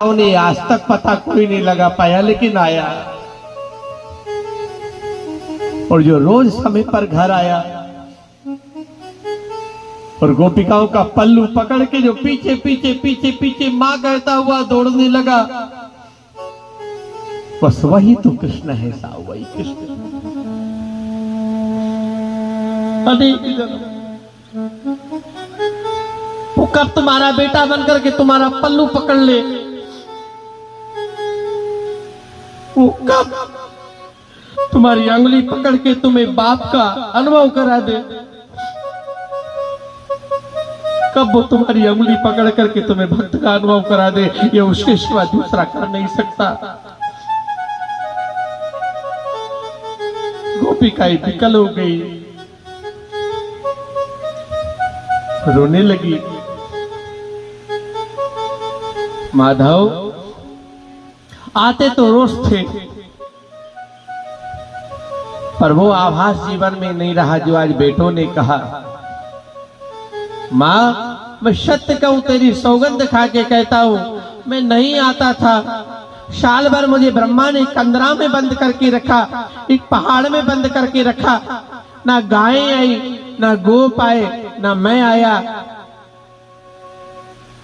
उन्हें आज तक पता कोई नहीं लगा पाया, लेकिन आया। और जो रोज समय पर घर आया और गोपिकाओं का पल्लू पकड़ के जो पीछे पीछे पीछे पीछे मां कहता हुआ दौड़ने लगा, बस वही तो कृष्ण है साहब, वही कृष्ण। वो कब तुम्हारा बेटा बनकर के तुम्हारा पल्लू पकड़ ले, वो कब तुम्हारी अंगुली पकड़ के तुम्हें बाप का अनुभव करा दे, कब वो तुम्हारी अंगुली पकड़ करके तुम्हें भक्त का अनुभव करा दे, ये उसके सिवा दूसरा कर नहीं सकता। गोपिकाएं विकल हो गई, रोने लगी। माधव आते तो रोज थे, पर वो आभास जीवन में नहीं रहा जो आज बेटों ने कहा। माँ मैं सत्य कहूं, तेरी सौगंध खा के कहता हूं, मैं नहीं आता था। साल भर मुझे ब्रह्मा ने कंदरा में बंद करके रखा, एक पहाड़ में बंद करके रखा। ना गायें आई, ना गोप आए, ना मैं आया।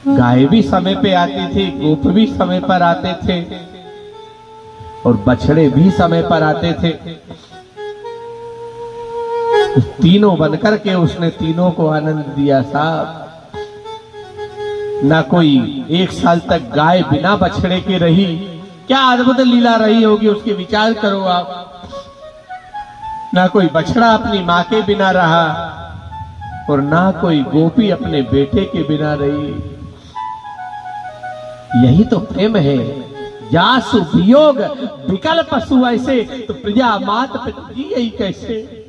गाय भी समय पे आती थी, गोप भी समय पर आते थे, और बछड़े भी समय पर आते थे। तीनों बनकर के उसने तीनों को आनंद दिया साहब। ना कोई एक साल तक गाय बिना बछड़े के रही, क्या अद्भुत लीला रही होगी उसके विचार करो आप। ना कोई बछड़ा अपनी मां के बिना रहा, और ना कोई गोपी अपने बेटे के बिना रही। यही तो प्रेम है। जासु वियोग विकल पशु ऐसे, तो प्रजा मात पिता जी यही कैसे।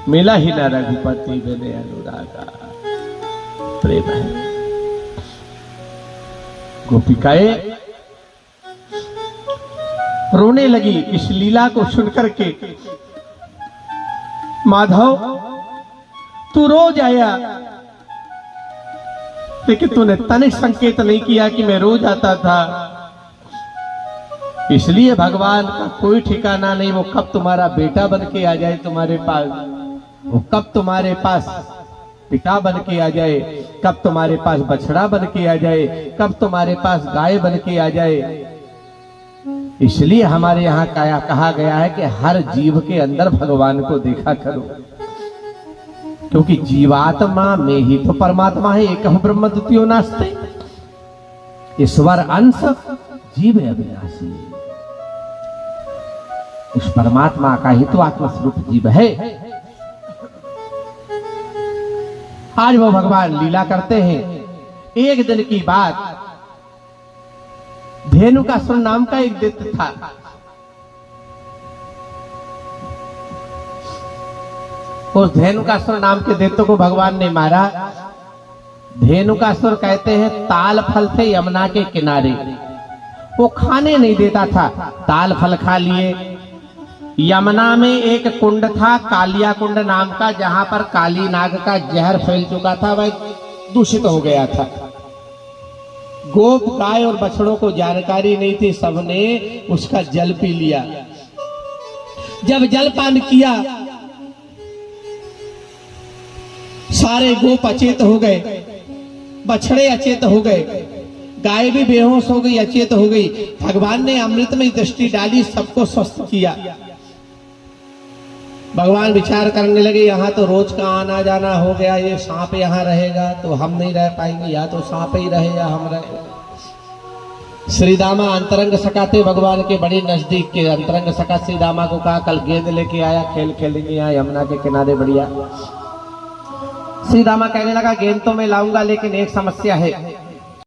मिला ही ना रघुपति बिने अनुरागा, प्रेम है। गोपिकाएं रोने लगी इस लीला को सुनकर के। माधव तू रोज आया, लेकिन तूने तनिक संकेत नहीं किया कि मैं रोज आता था। इसलिए भगवान का कोई ठिकाना नहीं, वो कब तुम्हारा बेटा बन के आ जाए तुम्हारे पास, वो कब तुम्हारे पास पिता बन के आ जाए, कब तुम्हारे पास बछड़ा बन के आ जाए, कब तुम्हारे पास गाय बन के आ जाए। इसलिए हमारे यहाँ कहा गया है कि हर जीव के अंदर भगवान को देखा करो, क्योंकि जीवात्मा में ही तो परमात्मा है। एक ब्रह्म द्वितीयो नास्ते, ईश्वर अंश जीव अविनाशी। उस परमात्मा का ही तो आत्मस्वरूप जीव है। आज वो भगवान लीला करते हैं। एक दिन की बात, धेनुकासुर नाम का एक दैत्य था। उस धेनुकासुर नाम के दैत्य को भगवान ने मारा। धेनुकासुर कहते हैं ताल फल थे यमुना के किनारे, वो खाने नहीं देता था। ताल फल खा लिए। यमुना में एक कुंड था, कालिया कुंड नाम का, जहां पर काली नाग का जहर फैल चुका था, वह दूषित हो गया था। गोप गाय और बछड़ों को जानकारी नहीं थी, सबने उसका जल पी लिया। जब जल पान किया, सारे गोप अचेत हो गए, बछड़े अचेत हो गए, गाय भी बेहोश हो गई, अचेत हो गई। भगवान ने अमृत में दृष्टि डाली, सबको स्वस्थ किया। भगवान विचार करने लगे, यहाँ तो रोज का आना जाना हो गया, ये सांप यहाँ रहेगा तो हम नहीं रह पाएंगे, या तो सांप ही रहे या हम रहे। श्रीदामा अंतरंग सखा थे भगवान के बड़े नजदीक के। अंतरंग सखा श्रीदामा को कहा कल गेंद लेके आया, खेल खेलेंगे यहाँ यमुना के किनारे बढ़िया। श्रीदामा कहने लगा गेंद तो मैं लाऊंगा, लेकिन एक समस्या है,